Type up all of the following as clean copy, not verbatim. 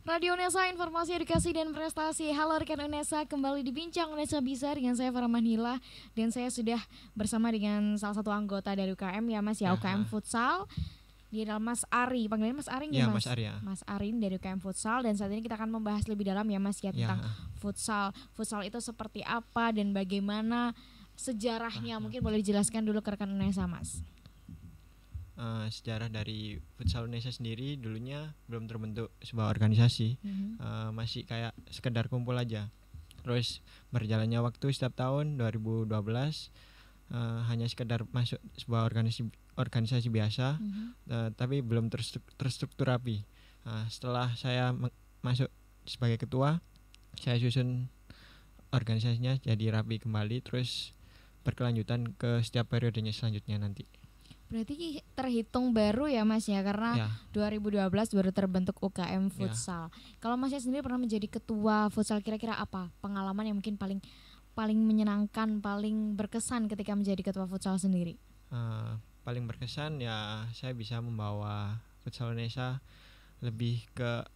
Radio Unesa, informasi edukasi dan prestasi. Halo rekan Unesa, kembali di Bincang Unesa Bisa dengan saya Farah Manhila. Dan saya sudah bersama dengan salah satu anggota dari UKM ya Mas ya, UKM Futsal. Dia adalah Mas Ari, panggilannya Mas Ari ya, Mas? Mas Ari ya. Mas Arin dari UKM Futsal. Dan saat ini kita akan membahas lebih dalam ya Mas ya tentang futsal. Futsal itu seperti apa dan bagaimana sejarahnya. Mungkin boleh dijelaskan dulu ke rekan Unesa Mas. Sejarah dari Futsal Indonesia sendiri dulunya belum terbentuk sebuah organisasi, masih kayak sekedar kumpul aja. Terus berjalannya waktu setiap tahun 2012 hanya sekedar masuk sebuah organisasi biasa, tapi belum terstruktur rapi. Setelah saya masuk sebagai ketua, saya susun organisasinya jadi rapi kembali, terus berkelanjutan ke setiap periodenya selanjutnya nanti. Berarti terhitung baru ya Mas ya, karena 2012 baru terbentuk UKM Futsal. Kalau Masnya sendiri pernah menjadi ketua futsal, kira-kira apa pengalaman yang mungkin paling menyenangkan, paling berkesan ketika menjadi ketua futsal sendiri? Paling berkesan ya saya bisa membawa Futsal Indonesia lebih ke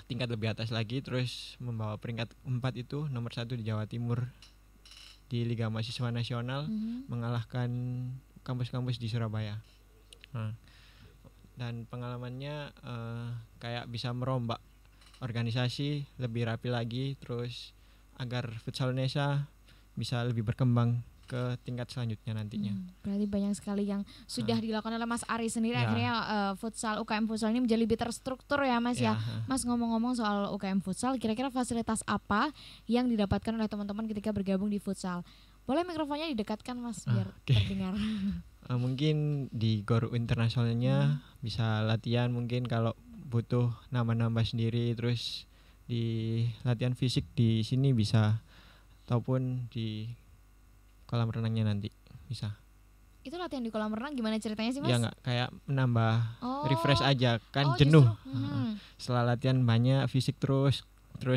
tingkat lebih atas lagi, terus membawa peringkat 4 itu nomor 1 di Jawa Timur di Liga Mahasiswa Nasional, mengalahkan kampus-kampus di Surabaya. Dan pengalamannya kayak bisa merombak organisasi lebih rapi lagi, terus agar Futsal Indonesia bisa lebih berkembang ke tingkat selanjutnya nantinya. Berarti banyak sekali yang sudah dilakukan oleh Mas Ari sendiri, akhirnya UKM Futsal ini menjadi lebih terstruktur ya Mas ya. Mas, ngomong-ngomong soal UKM Futsal, kira-kira fasilitas apa yang didapatkan oleh teman-teman ketika bergabung di futsal? Boleh mikrofonnya didekatkan Mas biar terdengar. Mungkin di GOR internasionalnya bisa latihan, mungkin kalau butuh nambah-nambah sendiri, terus di latihan fisik di sini bisa, ataupun di kolam renangnya nanti bisa. Itu latihan di kolam renang gimana ceritanya sih Mas? Ya nggak, kayak menambah refresh aja kan, jenuh. Setelah latihan banyak fisik terus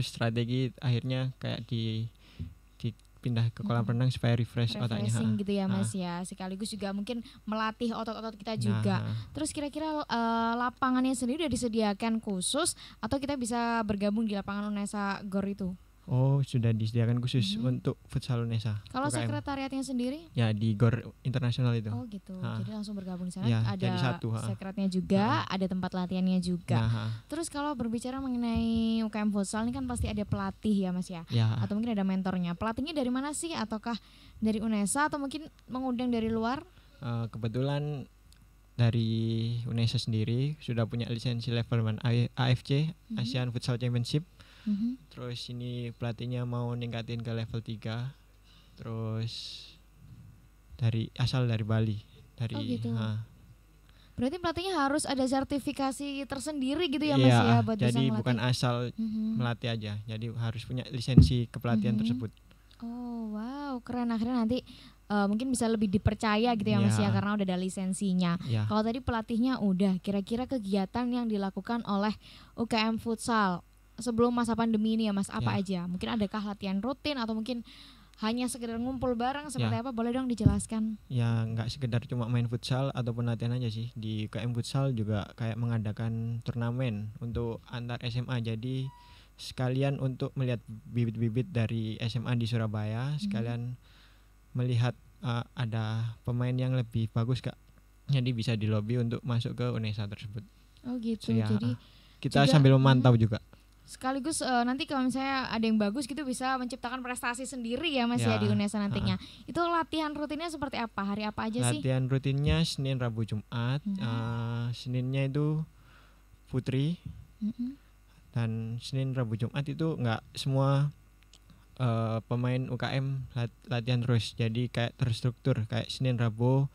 strategi, akhirnya kayak pindah ke kolam renang supaya refresh otaknya. Gitu ya Mas ya, sekaligus juga mungkin melatih otot-otot kita juga. Terus kira-kira lapangannya sendiri udah disediakan khusus atau kita bisa bergabung di lapangan Unesa GOR itu? Oh, sudah disediakan khusus untuk Futsal Indonesia. Kalau sekretariatnya sendiri? Ya di GOR internasional itu. Oh gitu, jadi langsung bergabung di sana. Ya, ada sekretariatnya juga, ada tempat latihannya juga. Terus kalau berbicara mengenai UKM Futsal ini kan pasti ada pelatih ya Mas ya? Atau mungkin ada mentornya. Pelatihnya dari mana sih? Ataukah dari Unesa atau mungkin mengundang dari luar? Kebetulan dari Unesa sendiri sudah punya lisensi level 1 AFC, Asian Futsal Championship. Terus ini pelatihnya mau ningkatin ke level 3. Terus asal dari Bali. Gitu. Berarti pelatihnya harus ada sertifikasi tersendiri gitu ya Mas ya, buat jadi bisa bukan asal melatih aja. Jadi harus punya lisensi kepelatihan tersebut. Oh wow, keren. Akhirnya nanti mungkin bisa lebih dipercaya gitu ya Mas ya, karena udah ada lisensinya. Kalau tadi pelatihnya udah, kira-kira kegiatan yang dilakukan oleh UKM Futsal sebelum masa pandemi ini ya Mas, apa aja? Mungkin adakah latihan rutin atau mungkin hanya sekedar ngumpul bareng seperti apa? Boleh dong dijelaskan? Ya nggak sekedar cuma main futsal ataupun latihan aja sih. Di UKM Futsal juga kayak mengadakan turnamen untuk antar SMA. Jadi sekalian untuk melihat bibit-bibit dari SMA di Surabaya, sekalian melihat ada pemain yang lebih bagus Kak. Jadi bisa di lobby untuk masuk ke Unesa tersebut. Oh gitu. Jadi kita juga sambil memantau juga. Sekaligus nanti kalau misalnya ada yang bagus gitu bisa menciptakan prestasi sendiri ya Mas ya di Unesa nantinya. Itu latihan rutinnya seperti apa? Hari apa aja sih? Latihan rutinnya Senin, Rabu, Jumat. Seninnya itu putri. Dan Senin, Rabu, Jumat itu nggak semua pemain UKM latihan terus. Jadi kayak terstruktur, kayak Senin, Rabu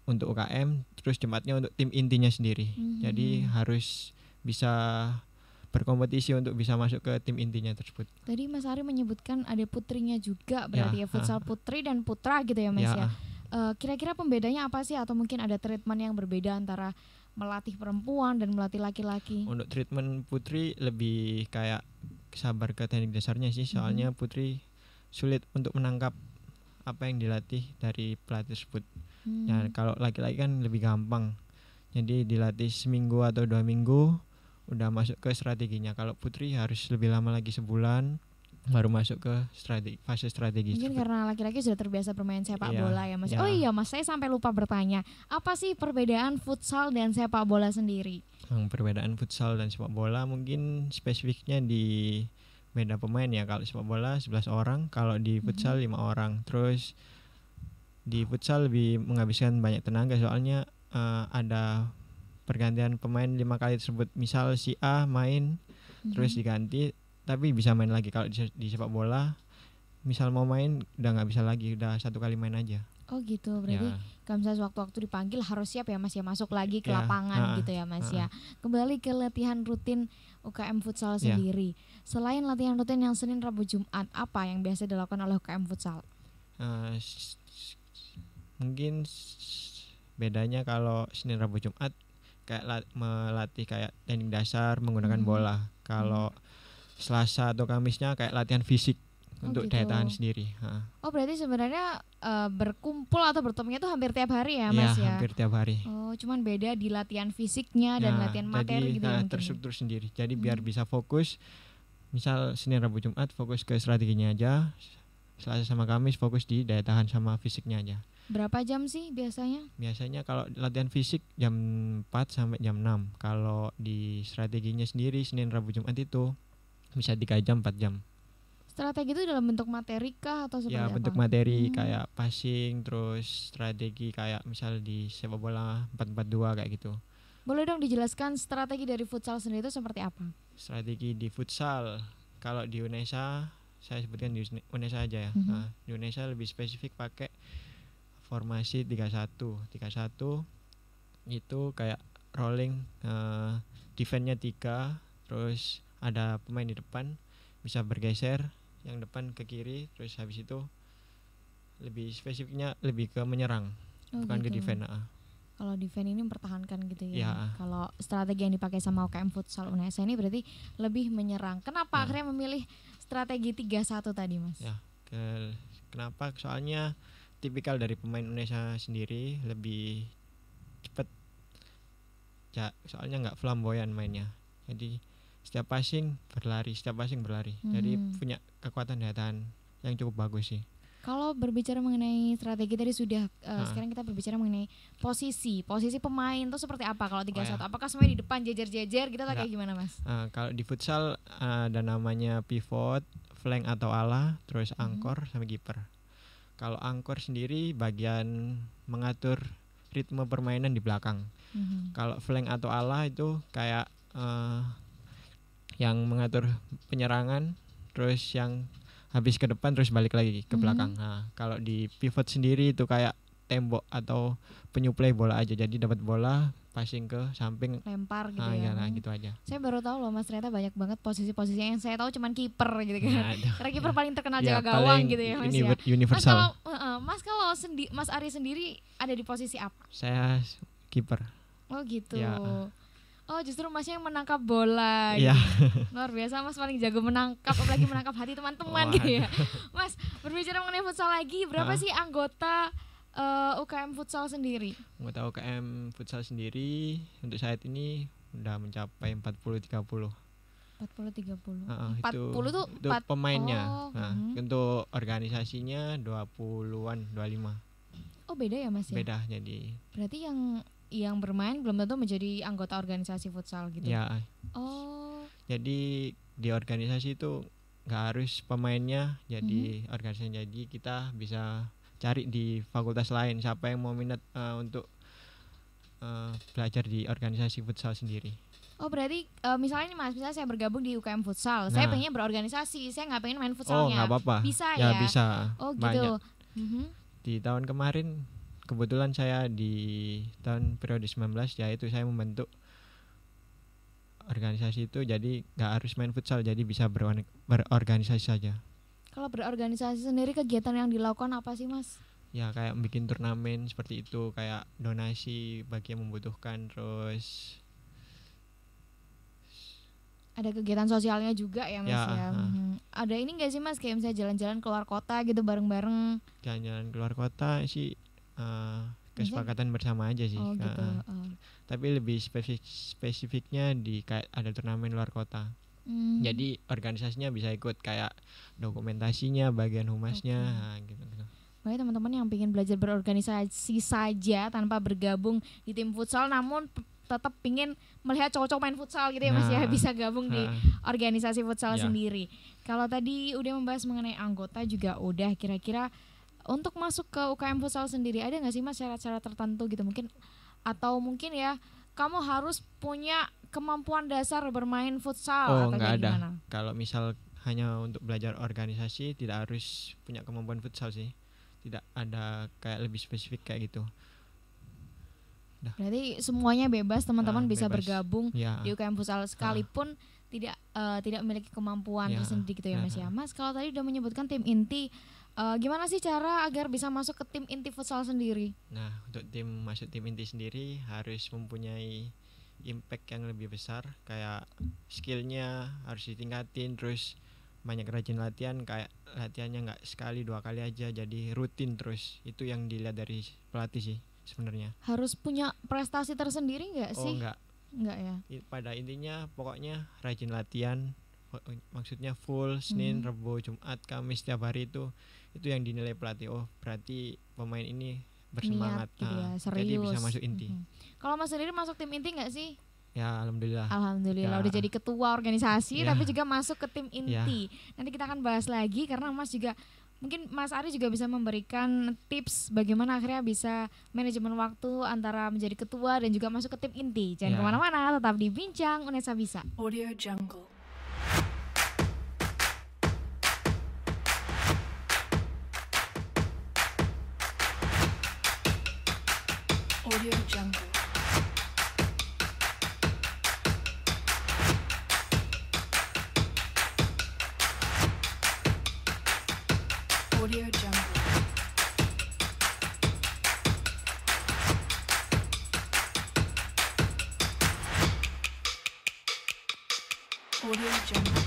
untuk UKM, terus Jumatnya untuk tim intinya sendiri. Jadi harus bisa berkompetisi untuk bisa masuk ke tim intinya tersebut. Tadi Mas Ari menyebutkan ada putrinya juga, berarti ya futsal putri dan putra gitu ya Mas ya. Kira-kira pembedanya apa sih, atau mungkin ada treatment yang berbeda antara melatih perempuan dan melatih laki-laki? Untuk treatment putri lebih kayak sabar ke teknik dasarnya sih, soalnya putri sulit untuk menangkap apa yang dilatih dari pelatih tersebut. Ya kalau laki-laki kan lebih gampang. Jadi dilatih seminggu atau 2 minggu udah masuk ke strateginya. Kalau putri harus lebih lama lagi, sebulan baru masuk ke fase strategi. Mungkin karena laki-laki sudah terbiasa bermain sepak bola ya Mas. Ya. Oh iya Mas, saya sampai lupa bertanya, apa sih perbedaan futsal dan sepak bola sendiri? Perbedaan futsal dan sepak bola mungkin spesifiknya di beda pemain ya. Kalau sepak bola 11 orang, kalau di futsal 5 orang. Terus di futsal lebih menghabiskan banyak tenaga, soalnya ada pergantian pemain 5 kali tersebut. Misal si A main terus diganti, tapi bisa main lagi. Kalau di sepak bola misal mau main udah nggak bisa lagi, udah 1 kali main aja. Oh gitu, berarti kalau misalnya sewaktu-waktu dipanggil harus siap ya Mas ya, masuk lagi ke lapangan gitu ya Mas ya. Kembali ke latihan rutin UKM Futsal sendiri. Selain latihan rutin yang Senin, Rabu, Jumat, apa yang biasa dilakukan oleh UKM Futsal? Mungkin bedanya kalau Senin, Rabu, Jumat kayak melatih kayak teknik dasar menggunakan bola. Kalau Selasa atau Kamisnya kayak latihan fisik untuk daya tahan sendiri. Oh berarti sebenarnya berkumpul atau bertemunya itu hampir tiap hari ya Mas ya? Hampir tiap hari. Oh cuman beda di latihan fisiknya dan latihan materi jadi, gitu ya. Terstruktur sendiri. Jadi biar bisa fokus. Misal Senin, Rabu, Jumat fokus ke strateginya aja. Selasa sama Kamis fokus di daya tahan sama fisiknya aja. Berapa jam sih biasanya? Biasanya kalau latihan fisik jam 4 sampai jam 6. Kalau di strateginya sendiri Senin, Rabu, Jumat itu bisa 3 jam 4 jam. Strategi itu dalam bentuk materi kah atau seperti apa? Ya bentuk materi kayak passing, terus strategi kayak misal di sepak bola 4-4-2 kayak gitu. Boleh dong dijelaskan strategi dari futsal sendiri itu seperti apa? Strategi di futsal kalau di UNESA, saya sebutkan di UNESA aja ya. Di UNESA lebih spesifik pakai formasi 3-1. 3-1 itu kayak rolling, defense-nya 3, terus ada pemain di depan bisa bergeser yang depan ke kiri, terus habis itu lebih spesifiknya lebih ke menyerang, bukan gitu. ke defense. Kalau defense ini mempertahankan gitu ya. Kalau strategi yang dipakai sama UKM Futsal UNESA ini berarti lebih menyerang. Kenapa akhirnya memilih strategi 3-1 tadi Mas? Ya, kenapa? Soalnya tipikal dari pemain UNESA sendiri lebih cepat. Ya, soalnya nggak flamboyan mainnya. Jadi setiap passing berlari. Jadi punya kekuatan daya tahan yang cukup bagus sih. Kalau berbicara mengenai strategi tadi sudah, sekarang kita berbicara mengenai posisi pemain itu seperti apa kalau 3-1? Apakah semuanya di depan jejer-jejer gitu atau kayak gimana Mas? Kalau di futsal ada namanya pivot, flank atau ala, terus angkor sama kiper. Kalau angkor sendiri bagian mengatur ritme permainan di belakang. Kalau flank atau ala itu kayak yang mengatur penyerangan, terus yang habis ke depan terus balik lagi ke belakang. Nah, kalau di pivot sendiri itu kayak tembok atau penyuplai bola aja. Jadi dapat bola, passing ke samping, lempar gitu ya. Nah, gitu aja. Saya baru tahu loh Mas, ternyata banyak banget posisi-posisi yang saya tahu cuman kiper gitu kan. Karena kiper paling terkenal jaga gawang gitu ya Mas ya. Universal. Mas kalau Mas Ari sendiri ada di posisi apa? Saya kiper. Oh gitu. Ya. Oh justru Masnya yang menangkap bola gitu. Luar biasa Mas, paling jago menangkap, apalagi menangkap hati teman-teman gitu ya. Mas, berbicara mengenai futsal lagi, berapa sih anggota UKM Futsal sendiri? Anggota UKM Futsal sendiri untuk saat ini udah mencapai 40-30. 40-30. 40 tuh itu pemainnya. Untuk organisasinya 20-an, 25. Oh beda ya Mas ya? Beda, jadi berarti yang bermain belum tentu menjadi anggota organisasi futsal gitu. Ya. Oh. Jadi di organisasi itu nggak harus pemainnya jadi organisasi. Jadi kita bisa cari di fakultas lain siapa yang mau minat untuk belajar di organisasi futsal sendiri. Oh berarti misalnya nih Mas, misalnya saya bergabung di UKM Futsal, saya pengennya berorganisasi, saya nggak pengen main futsalnya. Oh nggak apa-apa. Bisa ya? Bisa. Oh gitu. Di tahun kemarin kebetulan saya di tahun periode 19 yaitu saya membentuk organisasi itu, jadi nggak harus main futsal, jadi bisa berorganisasi saja. Kalau berorganisasi sendiri kegiatan yang dilakukan apa sih Mas? Ya kayak bikin turnamen seperti itu, kayak donasi bagi yang membutuhkan, terus ada kegiatan sosialnya juga ya Mas ya. Ada ini nggak sih Mas, kayak misalnya jalan-jalan keluar kota gitu bareng-bareng? Jalan-jalan keluar kota sih kesepakatan bersama aja sih. Oh, gitu. Tapi lebih spesifiknya di kayak ada turnamen luar kota. Jadi organisasinya bisa ikut kayak dokumentasinya, bagian humasnya, gitu. Bagi teman-teman yang ingin belajar berorganisasi saja tanpa bergabung di tim futsal, namun tetap ingin melihat cowok-cowok main futsal gitu ya Mas ya, bisa gabung di organisasi futsal sendiri. Kalau tadi udah membahas mengenai anggota juga udah, kira-kira untuk masuk ke UKM futsal sendiri ada nggak sih Mas syarat-syarat tertentu gitu mungkin, atau mungkin ya kamu harus punya kemampuan dasar bermain futsal atau nggak ada. Gimana? Kalau misal hanya untuk belajar organisasi tidak harus punya kemampuan futsal sih. Tidak ada kayak lebih spesifik kayak gitu. Berarti semuanya bebas, teman-teman bisa bergabung di UKM futsal sekalipun tidak memiliki kemampuan tersendiri gitu ya Mas ya. Mas kalau tadi udah menyebutkan tim inti, gimana sih cara agar bisa masuk ke tim inti futsal sendiri? Nah, untuk masuk tim inti sendiri harus mempunyai impact yang lebih besar, kayak skillnya harus ditingkatin, terus banyak rajin latihan, kayak latihannya nggak sekali 2 kali aja, jadi rutin terus. Itu yang dilihat dari pelatih sih sebenarnya. Harus punya prestasi tersendiri nggak sih? Nggak ya. Pada intinya pokoknya rajin latihan, maksudnya full Senin, Rebo, Jumat, Kamis setiap hari itu yang dinilai pelatih. Oh berarti pemain ini bersemangat, gitu ya, serius. Jadi bisa masuk inti. Kalau Mas sendiri masuk tim inti nggak sih? Ya alhamdulillah udah jadi ketua organisasi tapi juga masuk ke tim inti. Nanti kita akan bahas lagi karena Mas juga mungkin Mas Ari juga bisa memberikan tips bagaimana akhirnya bisa manajemen waktu antara menjadi ketua dan juga masuk ke tim inti. Jangan kemana-mana, tetap di Bincang Unesa Bisa. Audio Jungle. Audio Jungle. Audio Jungle. Audio Jungle.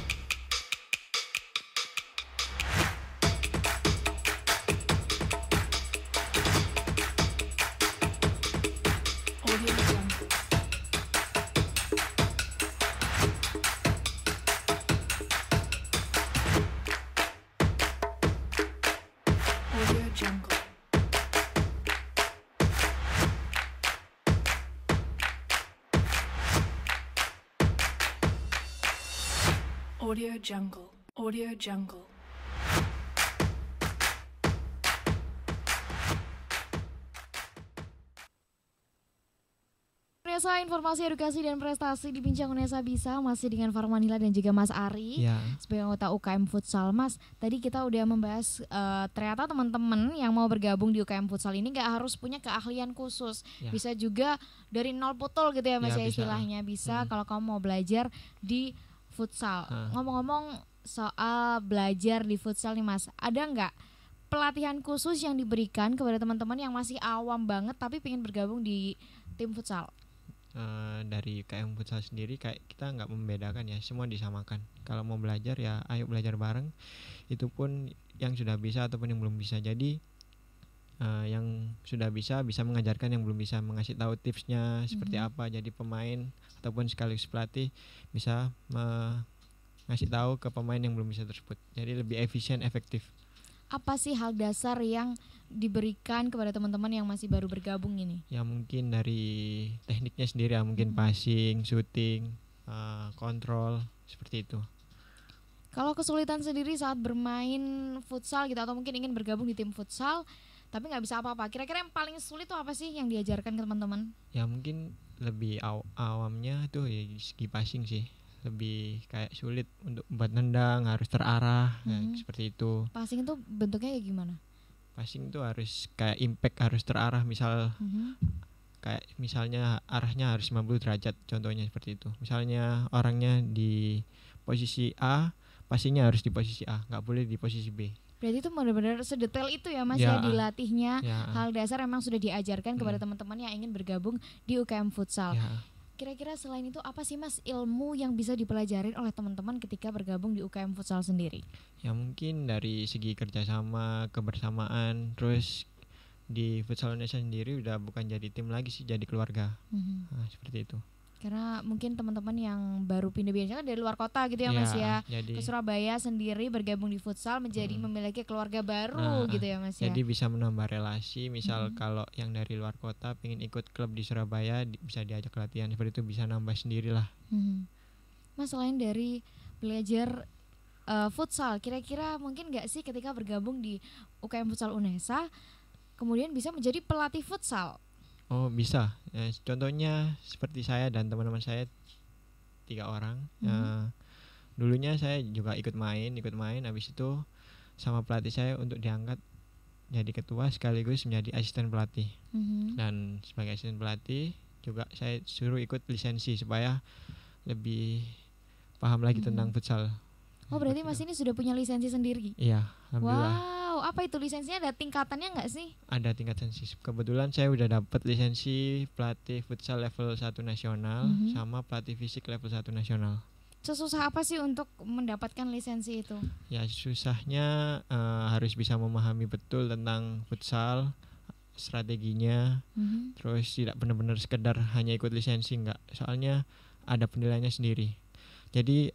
Audio Jungle. Audio Jungle. Unesa, informasi edukasi dan prestasi di Bincang Unesa Bisa masih dengan Farmanila dan juga Mas Ari sebagai anggota UKM Futsal. Mas, tadi kita udah membahas ternyata teman-teman yang mau bergabung di UKM Futsal ini gak harus punya keahlian khusus, bisa juga dari nol putul gitu ya Mas ya, istilahnya bisa kalau kamu mau belajar di futsal. Ngomong-ngomong soal belajar di futsal nih Mas, ada nggak pelatihan khusus yang diberikan kepada teman-teman yang masih awam banget tapi pengen bergabung di tim futsal? Dari UKM futsal sendiri kayak kita nggak membedakan ya, semua disamakan. Kalau mau belajar ya ayo belajar bareng, itu pun yang sudah bisa ataupun yang belum bisa. Jadi yang sudah bisa mengajarkan yang belum bisa, mengasih tahu tipsnya seperti apa jadi pemain, ataupun sekaligus pelatih bisa ngasih tahu ke pemain yang belum bisa tersebut. Jadi lebih efisien, efektif. Apa sih hal dasar yang diberikan kepada teman-teman yang masih baru bergabung ini? Ya mungkin dari tekniknya sendiri ya, mungkin passing, shooting, kontrol, seperti itu. Kalau kesulitan sendiri saat bermain futsal gitu, atau mungkin ingin bergabung di tim futsal tapi nggak bisa apa-apa, kira-kira yang paling sulit tuh apa sih yang diajarkan ke teman-teman? Ya mungkin lebih awamnya tuh ya segi passing sih, lebih kayak sulit untuk buat nendang, harus terarah, seperti itu. Passing itu bentuknya kayak gimana? Passing itu harus kayak impact, harus terarah, kayak misalnya arahnya harus 90 derajat, contohnya seperti itu. Misalnya orangnya di posisi A, passingnya harus di posisi A, nggak boleh di posisi B. Berarti itu benar-benar sedetail itu ya Mas ya dilatihnya. Hal dasar memang sudah diajarkan kepada teman-teman yang ingin bergabung di UKM Futsal. Kira-kira selain itu apa sih Mas ilmu yang bisa dipelajarin oleh teman-teman ketika bergabung di UKM Futsal sendiri? Ya mungkin dari segi kerjasama, kebersamaan, terus di Futsal Indonesia sendiri udah bukan jadi tim lagi sih, jadi keluarga. Nah, seperti itu. Karena mungkin teman-teman yang baru pindah biasanya kan dari luar kota gitu ya Mas ya, ke Surabaya sendiri bergabung di futsal menjadi memiliki keluarga baru gitu ya Mas ya. Jadi bisa menambah relasi, misal kalau yang dari luar kota pengen ikut klub di Surabaya bisa diajak latihan, seperti itu bisa nambah sendirilah. Mas, selain dari belajar futsal, kira-kira mungkin nggak sih ketika bergabung di UKM Futsal UNESA kemudian bisa menjadi pelatih futsal? Oh bisa, contohnya seperti saya dan teman-teman saya 3 orang. Dulunya saya juga ikut main, habis itu sama pelatih saya untuk diangkat jadi ketua sekaligus menjadi asisten pelatih. Dan sebagai asisten pelatih juga saya suruh ikut lisensi supaya lebih paham lagi tentang futsal. Oh berarti Mas ini sudah punya lisensi sendiri? Iya, alhamdulillah. Wow, apa itu lisensinya, ada tingkatannya nggak sih? Ada tingkatan sih. Kebetulan saya udah dapat lisensi pelatih futsal level 1 nasional sama pelatih fisik level 1 nasional. Sesusah apa sih untuk mendapatkan lisensi itu? Ya susahnya harus bisa memahami betul tentang futsal, strateginya, terus tidak benar-benar sekedar hanya ikut lisensi, enggak. Soalnya ada penilaiannya sendiri. Jadi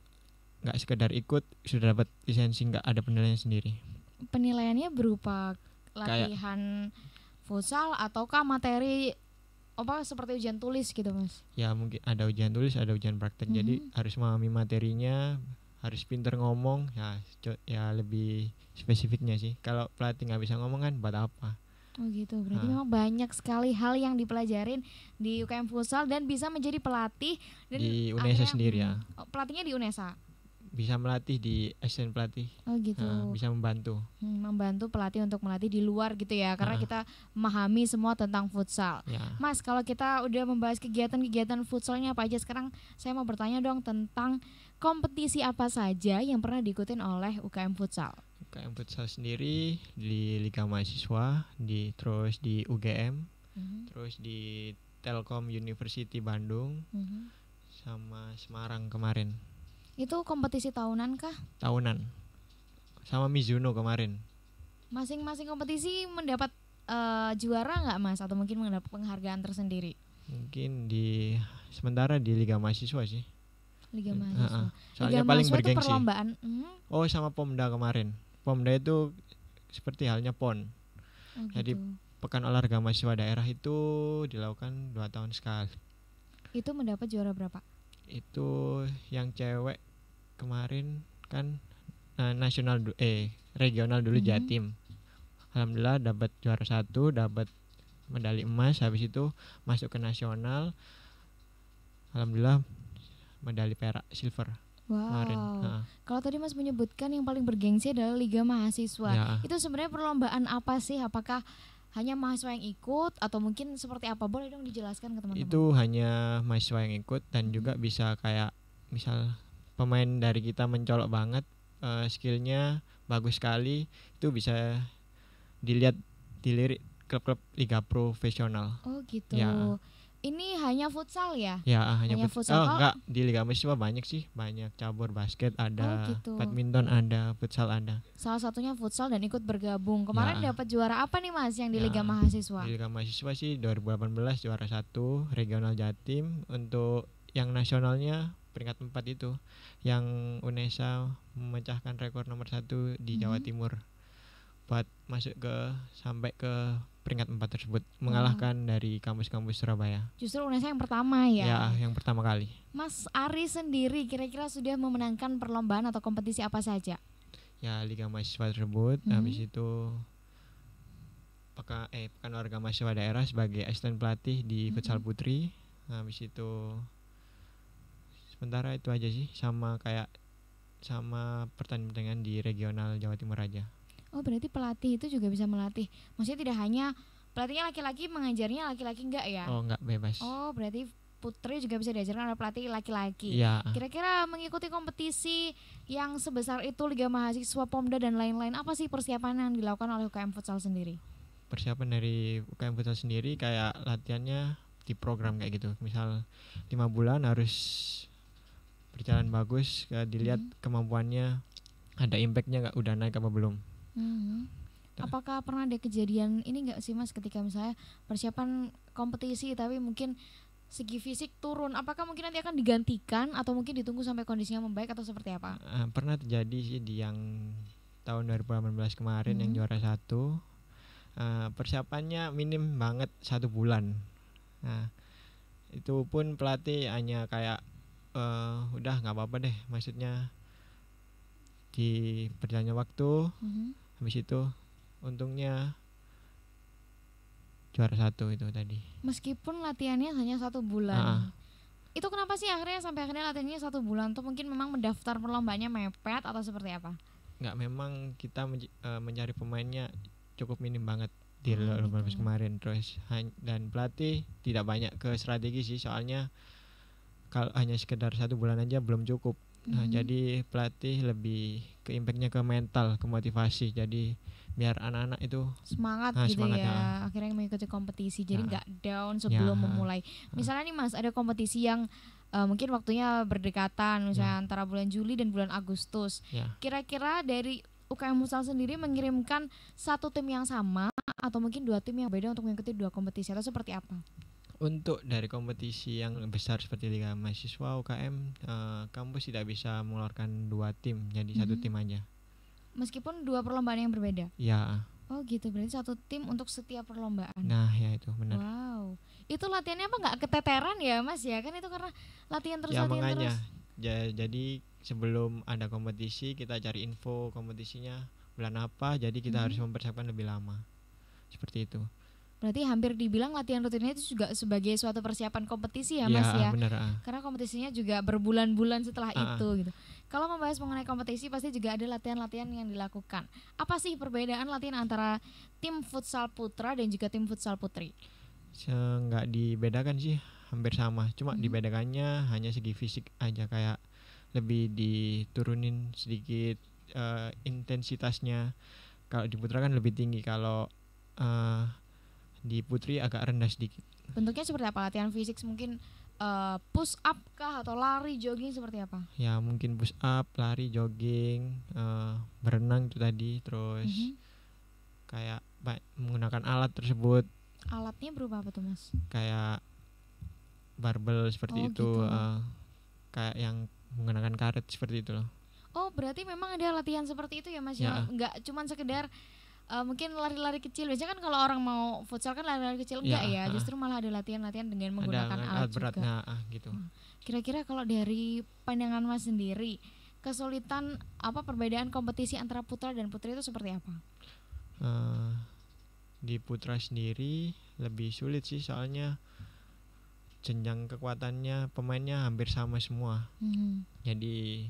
nggak sekedar ikut sudah dapat lisensi, nggak, ada penilaiannya sendiri. Penilaiannya berupa latihan futsal ataukah materi apa seperti ujian tulis gitu Mas? Ya mungkin ada ujian tulis, ada ujian praktek. Jadi harus memahami materinya, harus pinter ngomong, ya lebih spesifiknya sih. Kalau pelatih nggak bisa ngomong kan buat apa? Oh gitu, berarti memang banyak sekali hal yang dipelajarin di UKM Futsal dan bisa menjadi pelatih dan di UNESA sendiri ya. Pelatihnya di UNESA? Bisa melatih di asisten pelatih. Oh gitu. Bisa membantu. Membantu pelatih untuk melatih di luar gitu ya, karena kita memahami semua tentang futsal. Mas, kalau kita udah membahas kegiatan-kegiatan futsalnya apa aja, sekarang saya mau bertanya dong tentang kompetisi apa saja yang pernah diikutin oleh UKM Futsal. UKM Futsal sendiri di Liga Mahasiswa, terus di UGM, terus di Telkom University Bandung, sama Semarang kemarin. Itu kompetisi tahunan kah? Tahunan. Sama Mizuno kemarin. Masing-masing kompetisi mendapat juara nggak Mas? Atau mungkin mendapat penghargaan tersendiri? Mungkin sementara di Liga Mahasiswa sih. Liga Mahasiswa. Soalnya Liga paling Mahasiswa bergengsi. Itu perlombaan. Oh sama Pomda kemarin. Pomda itu seperti halnya PON. Jadi Pekan Olahraga Mahasiswa Daerah itu dilakukan 2 tahun sekali. Itu mendapat juara berapa? Itu yang cewek kemarin kan regional dulu Jatim. Alhamdulillah dapat juara 1, dapat medali emas, habis itu masuk ke nasional. Alhamdulillah medali perak, silver. Kemarin. Kalau tadi Mas menyebutkan yang paling bergengsi adalah Liga Mahasiswa. Itu sebenarnya perlombaan apa sih? Apakah hanya mahasiswa yang ikut atau mungkin seperti apa? Boleh dong dijelaskan ke teman-teman. Itu hanya mahasiswa yang ikut dan juga bisa kayak misal pemain dari kita mencolok banget, skillnya bagus sekali, itu bisa dilirik klub-klub liga profesional. Oh gitu. Ya. Ini hanya futsal ya? Ya hanya futsal. Oh enggak, di Liga Mahasiswa banyak sih, banyak cabur, basket ada, badminton ada, futsal ada. Salah satunya futsal dan ikut bergabung. Kemarin dapat juara apa nih Mas yang di Liga Mahasiswa? Di Liga Mahasiswa sih 2018 juara 1 regional Jatim. Untuk yang nasionalnya peringkat 4 itu, yang UNESA memecahkan rekor nomor 1 di Jawa Timur buat masuk sampai ke peringkat 4 tersebut, mengalahkan dari kampus-kampus Surabaya. Justru UNESA yang pertama ya? Ya, yang pertama kali. Mas Ari sendiri kira-kira sudah memenangkan perlombaan atau kompetisi apa saja? Ya, Liga Mahasiswa tersebut, habis itu Pekan Olahraga Mahasiswa Daerah sebagai asisten pelatih di futsal putri. Habis itu sementara itu aja sih, sama pertandingan di regional Jawa Timur aja. Oh berarti pelatih itu juga bisa melatih, maksudnya tidak hanya pelatihnya laki-laki mengajarnya laki-laki enggak ya? Oh enggak, bebas. Oh berarti putri juga bisa diajarkan oleh pelatih laki-laki. Ya. Kira-kira mengikuti kompetisi yang sebesar itu, Liga Mahasiswa, Pomda dan lain-lain, apa sih persiapan yang dilakukan oleh UKM Futsal sendiri? Persiapan dari UKM Futsal sendiri kayak latihannya di program kayak gitu. Misal 5 bulan harus berjalan bagus, dilihat kemampuannya, ada impactnya nggak, udah naik apa belum. Apakah pernah ada kejadian ini nggak sih Mas, ketika misalnya persiapan kompetisi tapi mungkin segi fisik turun, apakah mungkin nanti akan digantikan atau mungkin ditunggu sampai kondisinya membaik atau seperti apa? Pernah terjadi sih di yang tahun 2018 kemarin yang juara 1. Persiapannya minim banget 1 bulan. Nah, itu pun pelatih hanya kayak udah nggak apa-apa deh, maksudnya di berjalannya waktu. Habis itu untungnya juara 1 itu tadi. Meskipun latihannya hanya 1 bulan. Itu kenapa sih akhirnya sampai akhirnya latihannya 1 bulan tuh, mungkin memang mendaftar perlombaannya mepet atau seperti apa? Nggak, memang kita mencari pemainnya cukup minim banget di 2018 kemarin. Terus dan pelatih tidak banyak ke strategi sih, soalnya kalau hanya sekedar 1 bulan aja belum cukup. Nah, jadi pelatih lebih ke impactnya ke mental, ke motivasi. Jadi biar anak-anak itu semangat gitu ya. Akhirnya mengikuti kompetisi. Jadi nggak down sebelum memulai. Misalnya nih Mas, ada kompetisi yang mungkin waktunya berdekatan, misalnya antara bulan Juli dan bulan Agustus. Kira-kira dari UKM Futsal sendiri mengirimkan 1 tim yang sama atau mungkin 2 tim yang beda untuk mengikuti 2 kompetisi atau seperti apa? Untuk dari kompetisi yang besar seperti Liga Mahasiswa UKM, kampus tidak bisa mengeluarkan 2 tim, jadi 1 tim aja. Meskipun 2 perlombaan yang berbeda? Ya. Oh gitu, berarti 1 tim untuk setiap perlombaan. Nah ya itu benar. Wow, itu latihannya apa nggak keteteran ya Mas ya? Kan itu karena latihan terus, ya, latihan makanya. terus. Jadi sebelum ada kompetisi kita cari info kompetisinya bulan apa, jadi kita harus mempersiapkan lebih lama. Seperti itu. Berarti hampir dibilang latihan rutinnya itu juga sebagai suatu persiapan kompetisi ya Mas ya? Benar. Karena kompetisinya juga berbulan-bulan setelah itu gitu. Kalau membahas mengenai kompetisi pasti juga ada latihan-latihan yang dilakukan. Apa sih perbedaan latihan antara tim futsal putra dan juga tim futsal putri? Nggak dibedakan sih, hampir sama. Cuma dibedakannya hanya segi fisik aja, kayak lebih diturunin sedikit intensitasnya. Kalau di putra kan lebih tinggi, kalau di putri agak rendah sedikit. Bentuknya seperti apa latihan fisik? Mungkin push up kah atau lari, jogging, seperti apa? Ya mungkin push up, lari, jogging, berenang itu tadi. Terus kayak menggunakan alat tersebut. Alatnya berupa apa tuh Mas? Kayak barbel seperti itu, gitu. kayak yang menggunakan karet seperti itu loh. Oh berarti memang ada latihan seperti itu ya Mas ya? Nggak cuman sekedar mungkin lari-lari kecil. Biasanya kan kalau orang mau futsal kan lari-lari kecil, enggak ya, justru malah ada latihan-latihan dengan menggunakan alat berat juga. Gitu. Kira-kira kalau dari pandangan Mas sendiri, kesulitan apa perbedaan kompetisi antara putra dan putri itu seperti apa? Di putra sendiri lebih sulit sih, soalnya jenjang kekuatannya pemainnya hampir sama semua. Jadi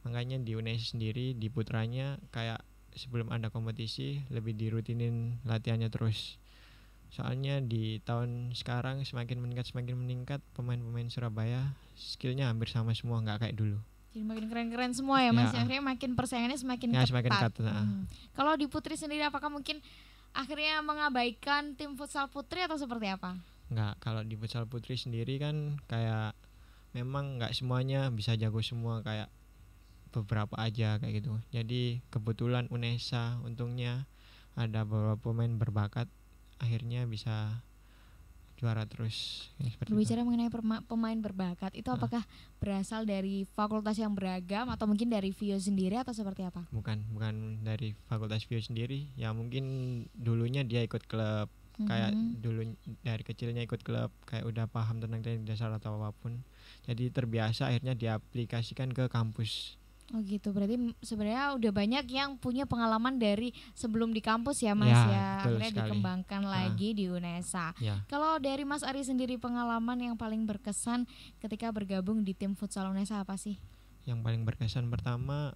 makanya di UNES sendiri di putranya kayak sebelum ada kompetisi lebih dirutinin latihannya terus. Soalnya di tahun sekarang semakin meningkat pemain-pemain Surabaya skillnya hampir sama semua, nggak kayak dulu. Jadi makin keren-keren semua ya Mas. Akhirnya makin persaingannya semakin ketat. Kalau di putri sendiri apakah mungkin akhirnya mengabaikan tim futsal putri atau seperti apa? Nggak, kalau di futsal putri sendiri kan kayak memang nggak semuanya bisa jago semua, kayak beberapa aja kayak gitu. Jadi kebetulan UNESA untungnya ada beberapa pemain berbakat, akhirnya bisa juara terus. Berbicara mengenai pemain berbakat, itu apakah berasal dari fakultas yang beragam atau mungkin dari VIO sendiri atau seperti apa? Bukan dari fakultas VIO sendiri. Ya mungkin dulunya dia ikut klub, kayak dulu dari kecilnya ikut klub, kayak udah paham tentang teknik dasar atau apapun. Jadi terbiasa, akhirnya diaplikasikan ke kampus. Oh gitu, berarti sebenarnya udah banyak yang punya pengalaman dari sebelum di kampus ya Mas ya, akhirnya sekali dikembangkan lagi di UNESA. Kalau dari Mas Ari sendiri, pengalaman yang paling berkesan ketika bergabung di tim futsal UNESA apa sih? Yang paling berkesan pertama,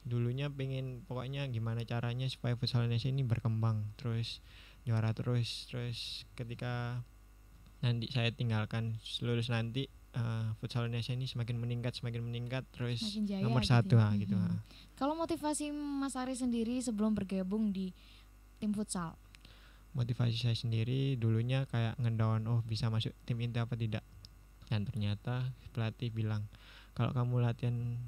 dulunya pengen pokoknya gimana caranya supaya futsal UNESA ini berkembang terus, juara terus ketika nanti saya tinggalkan lulus nanti, futsal Indonesia ini semakin meningkat terus nomor 1 gitu. Kalau motivasi Mas Ari sendiri sebelum bergabung di tim futsal? Motivasi saya sendiri dulunya kayak ngedown, bisa masuk tim inti apa tidak. Dan ternyata pelatih bilang kalau kamu latihan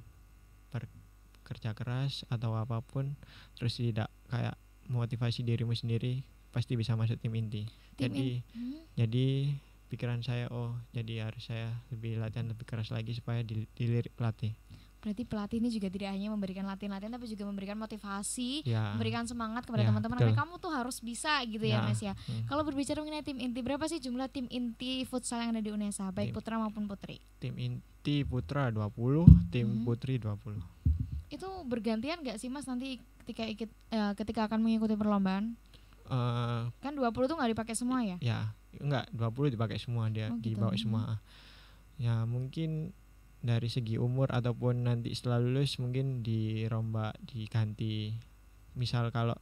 kerja keras atau apapun, terus tidak kayak motivasi dirimu sendiri, pasti bisa masuk tim inti. Jadi pikiran saya, jadi harus saya lebih latihan lebih keras lagi supaya dilirik pelatih. Berarti pelatih ini juga tidak hanya memberikan latihan-latihan, tapi juga memberikan motivasi, memberikan semangat kepada teman-teman. Karena kamu tuh harus bisa gitu ya Mas ya. Kalau berbicara mengenai tim inti, berapa sih jumlah tim inti futsal yang ada di UNESA, baik putra maupun putri? Tim inti putra 20, tim putri 20. Itu bergantian gak sih Mas nanti ketika akan mengikuti perlombaan? Kan 20 tuh gak dipakai semua ya? Ya, enggak, 20 dipakai semua, dia dibawa semua. Ya mungkin dari segi umur ataupun nanti setelah lulus mungkin dirombak, diganti. Misal kalau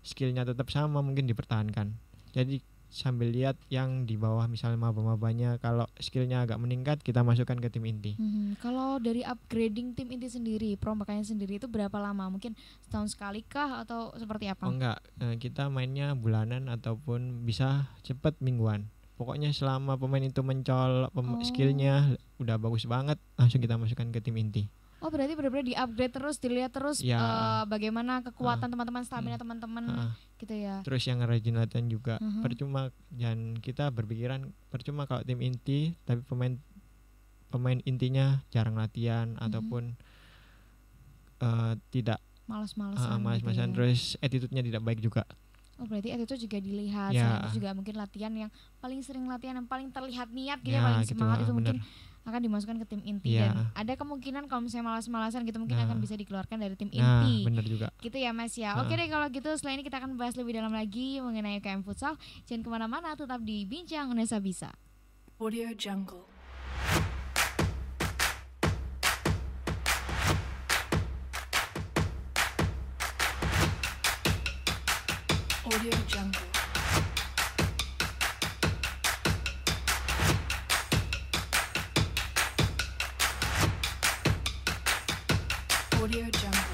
skillnya tetap sama mungkin dipertahankan. Jadi sambil lihat yang di bawah, misalnya maba-mabanya, kalau skillnya agak meningkat kita masukkan ke tim inti. Kalau dari upgrading tim inti sendiri, perombakannya sendiri itu berapa lama? Mungkin setahun sekali kah atau seperti apa? Enggak, kita mainnya bulanan ataupun bisa cepat mingguan. Pokoknya selama pemain itu mencolok skillnya udah bagus banget, langsung kita masukkan ke tim inti. Berarti benar-benar di-upgrade terus, dilihat terus bagaimana kekuatan teman-teman, stamina teman-teman gitu ya. Terus yang rajin latihan juga. Percuma, dan kita berpikiran percuma kalau tim inti tapi pemain intinya jarang latihan ataupun tidak malas-malasan, terus attitude-nya tidak baik juga. Berarti attitude juga dilihat. Selain itu juga mungkin latihan yang paling sering latihan, yang paling terlihat niat gitu paling gitu, semangat itu mungkin akan dimasukkan ke tim inti. Dan ada kemungkinan kalau misalnya malas-malasan gitu mungkin akan bisa dikeluarkan dari tim inti. Benar juga. Gitu ya Mas ya. Oke deh kalau gitu, setelah ini kita akan bahas lebih dalam lagi mengenai UKM Futsal. Jangan kemana-mana, tetap di Bincang UNESA Bisa. Audio Jungle. Audio Jungle. Audio Jungle.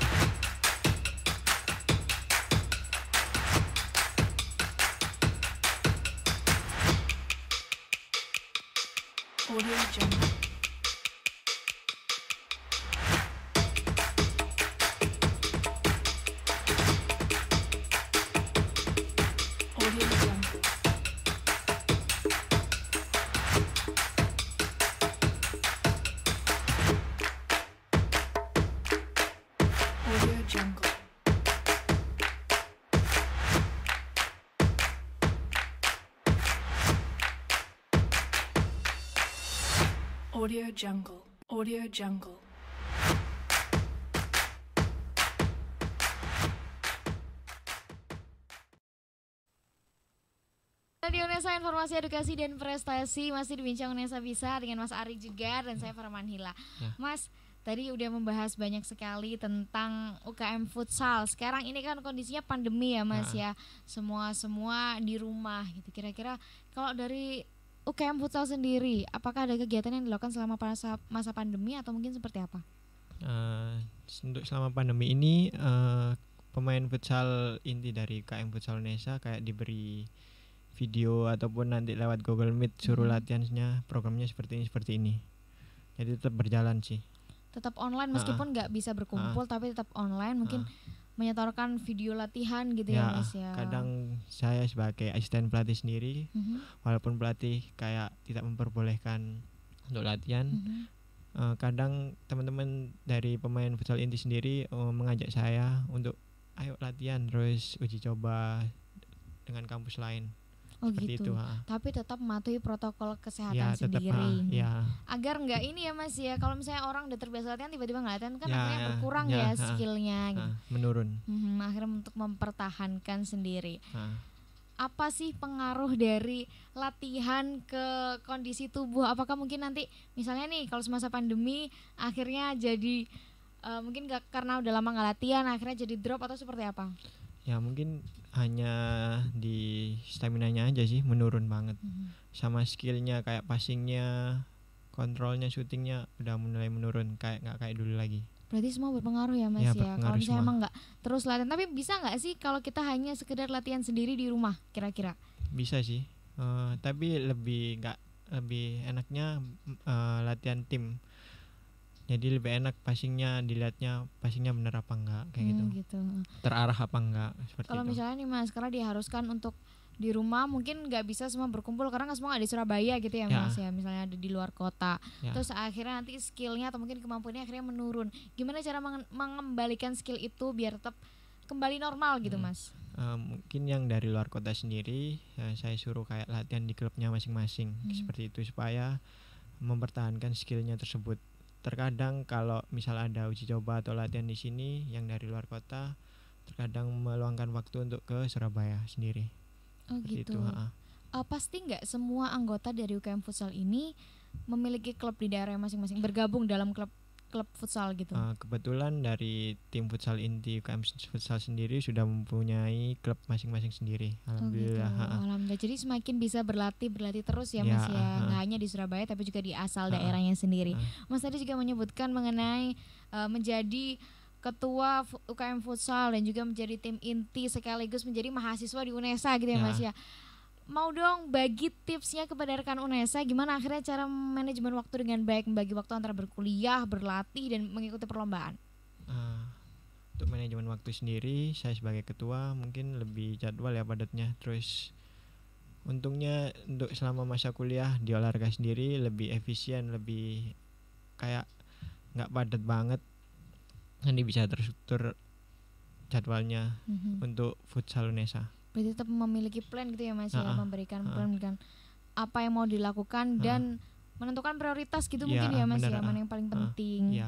Audio Jungle. Audio Jungle. Audio Jungle. Audio Jungle. Audio Jungle. Radio UNESA, informasi edukasi dan prestasi, masih di Bincang UNESA Bisa dengan Mas Ari juga dan saya Farman Hila. Mas, tadi udah membahas banyak sekali tentang UKM Futsal. Sekarang ini kan kondisinya pandemi ya Mas ya. Semua di rumah gitu. Kira-kira kalau dari UKM Futsal sendiri, apakah ada kegiatan yang dilakukan selama masa pandemi atau mungkin seperti apa? Untuk selama pandemi ini pemain futsal inti dari UKM Futsal UNESA kayak diberi video ataupun nanti lewat Google Meet suruh latihannya, programnya seperti ini. Jadi tetap berjalan sih. Tetap online meskipun nggak bisa berkumpul tapi tetap online, mungkin menyetorkan video latihan gitu ya Mas ya. Kadang saya sebagai asisten pelatih sendiri, walaupun pelatih kayak tidak memperbolehkan untuk latihan, kadang teman-teman dari pemain futsal inti sendiri mengajak saya untuk ayo latihan terus uji coba dengan kampus lain. Seperti gitu. Itu, tapi tetap mematuhi protokol kesehatan sendiri. Agar nggak ini ya Mas ya. Kalau misalnya orang udah terbiasa latihan tiba-tiba nggak latihan kan akhirnya berkurang skillnya. Gitu. Menurun. Akhirnya untuk mempertahankan sendiri. Apa sih pengaruh dari latihan ke kondisi tubuh? Apakah mungkin nanti misalnya nih kalau semasa pandemi akhirnya jadi mungkin karena udah lama nggak latihan akhirnya jadi drop atau seperti apa? Ya mungkin hanya di stamina-nya aja sih menurun banget. Sama skillnya kayak passingnya, kontrolnya, shootingnya udah mulai menurun, nggak kayak dulu lagi. Berarti semua berpengaruh ya Mas ya. Kalau misalnya emang nggak terus latihan, tapi bisa nggak sih kalau kita hanya sekedar latihan sendiri di rumah kira-kira? Bisa sih, tapi lebih enaknya latihan tim. Jadi lebih enak passingnya, dilihatnya passingnya bener apa enggak kayak gitu. Terarah apa enggak seperti Kalau itu. misalnya nih Mas, karena diharuskan untuk di rumah mungkin nggak bisa semua berkumpul karena nggak semua ada di Surabaya gitu ya Mas ya, misalnya ada di luar kota. Terus akhirnya nanti skillnya atau mungkin kemampuannya akhirnya menurun. Gimana cara mengembalikan skill itu biar tetap kembali normal gitu Mas? Mungkin yang dari luar kota sendiri saya suruh kayak latihan di klubnya masing-masing seperti itu supaya mempertahankan skillnya tersebut. Terkadang kalau misal ada uji coba atau latihan di sini yang dari luar kota, terkadang meluangkan waktu untuk ke Surabaya sendiri. Oh gitu. Pasti nggak semua anggota dari UKM Futsal ini memiliki klub di daerah masing-masing, bergabung dalam klub futsal gitu? Kebetulan dari tim futsal inti UKM Futsal sendiri sudah mempunyai klub masing-masing sendiri. Alhamdulillah. Oh gitu. Alhamdulillah. Jadi semakin bisa berlatih terus ya Mas ya. Nggak hanya di Surabaya tapi juga di asal daerahnya sendiri. Mas tadi juga menyebutkan mengenai menjadi ketua UKM Futsal dan juga menjadi tim inti sekaligus menjadi mahasiswa di UNESA gitu ya Mas ya. Mau dong bagi tipsnya kepada rekan UNESA gimana akhirnya cara manajemen waktu dengan baik, membagi waktu antara berkuliah, berlatih dan mengikuti perlombaan. Untuk manajemen waktu sendiri saya sebagai ketua mungkin lebih jadwal ya padatnya. Terus untungnya untuk selama masa kuliah di olahraga sendiri lebih efisien, lebih kayak nggak padat banget, nanti bisa terstruktur jadwalnya untuk futsal UNESA. Berarti tetap memiliki plan gitu ya Mas ya, memberikan plan apa yang mau dilakukan dan menentukan prioritas gitu mungkin ya Mas ya, mana yang paling penting.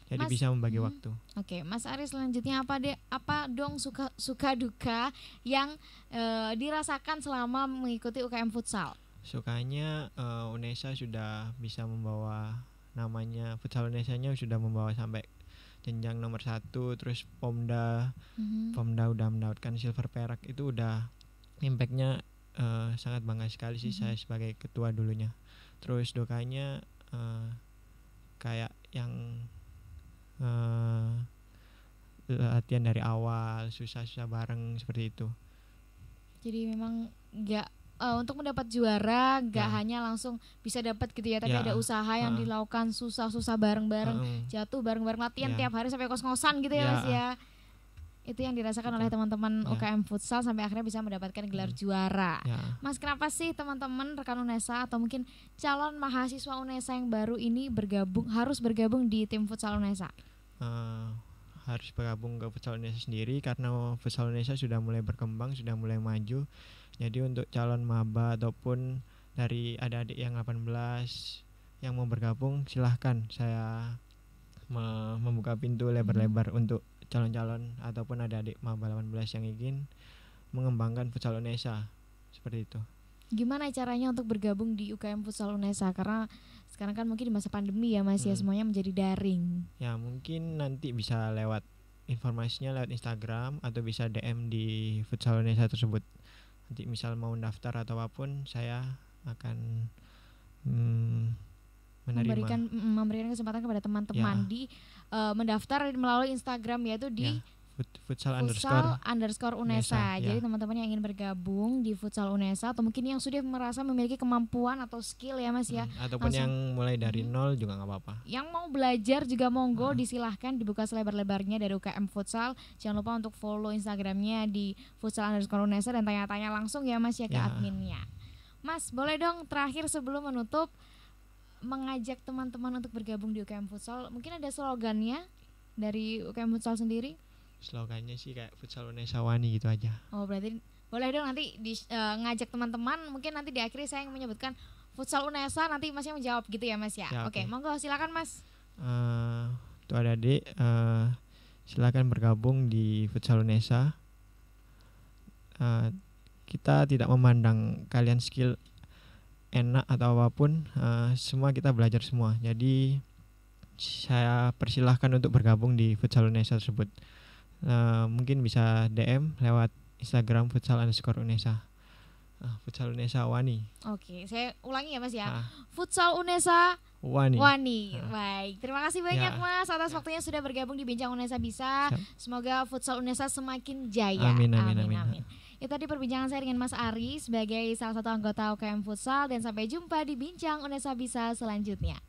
Jadi Mas, bisa membagi waktu. Oke, Mas Ari selanjutnya apa dong suka duka yang dirasakan selama mengikuti UKM Futsal? Sukanya UNESA sudah bisa membawa namanya, Futsal UNESA-nya sudah membawa sampai jenjang nomor 1, terus Pomda udah mendapatkan silver perak, itu udah impactnya sangat bangga sekali sih saya sebagai ketua dulunya. Terus dukanya kayak yang latihan dari awal susah bareng seperti itu. Jadi memang nggak untuk mendapat juara nggak hanya langsung bisa dapat gitu ya, tapi ada usaha yang dilakukan susah-susah bareng-bareng, jatuh bareng-bareng, latihan tiap hari sampai kos-kosan gitu ya Mas ya. Itu yang dirasakan oleh teman-teman UKM Futsal sampai akhirnya bisa mendapatkan gelar juara. Mas, kenapa sih teman-teman rekan UNESA atau mungkin calon mahasiswa UNESA yang baru ini harus bergabung di tim Futsal UNESA? Harus bergabung ke Futsal UNESA sendiri karena Futsal UNESA sudah mulai berkembang, sudah mulai maju. Jadi untuk calon maba ataupun dari adik-adik yang 18 yang mau bergabung, silahkan, saya membuka pintu lebar-lebar untuk calon-calon ataupun adik-adik maba 18 yang ingin mengembangkan Futsal UNESA seperti itu. Gimana caranya untuk bergabung di UKM Futsal UNESA? Karena sekarang kan mungkin di masa pandemi ya Mas ya, semuanya menjadi daring. Ya mungkin nanti bisa lewat informasinya lewat Instagram atau bisa DM di Futsal UNESA tersebut. Nanti misal mau daftar atau apapun, saya akan memberikan kesempatan kepada teman-teman di mendaftar melalui Instagram yaitu di futsal_UNESA. Jadi teman-teman yang ingin bergabung di Futsal UNESA atau mungkin yang sudah merasa memiliki kemampuan atau skill ya Mas ya, ataupun yang mulai dari nol juga nggak apa-apa. Yang mau belajar juga monggo, disilahkan, dibuka selebar-lebarnya dari UKM Futsal. Jangan lupa untuk follow Instagramnya di futsal_UNESA dan tanya-tanya langsung ya Mas ya ke adminnya. Mas, boleh dong terakhir sebelum menutup mengajak teman-teman untuk bergabung di UKM Futsal. Mungkin ada slogannya dari UKM Futsal sendiri? Slogannya sih kayak Futsal UNESA Wani gitu aja. Oh, berarti boleh dong nanti ngajak teman-teman, mungkin nanti di akhir saya yang menyebutkan Futsal UNESA, nanti Masnya menjawab gitu ya Mas ya. Oke, monggo silakan Mas. Tuh adik-adik, silakan bergabung di Futsal UNESA. Kita tidak memandang kalian skill enak atau apapun, semua kita belajar semua. Jadi saya persilahkan untuk bergabung di Futsal UNESA tersebut. Mungkin bisa DM lewat Instagram futsal_UNESA. Futsal UNESA Wani. Oke, saya ulangi ya Mas ya. Futsal UNESA Wani. Baik, terima kasih banyak Mas atas waktunya sudah bergabung di Bincang UNESA Bisa. Semoga Futsal UNESA semakin jaya. Amin. Itu tadi perbincangan saya dengan Mas Ari sebagai salah satu anggota UKM Futsal, dan sampai jumpa di Bincang UNESA Bisa selanjutnya.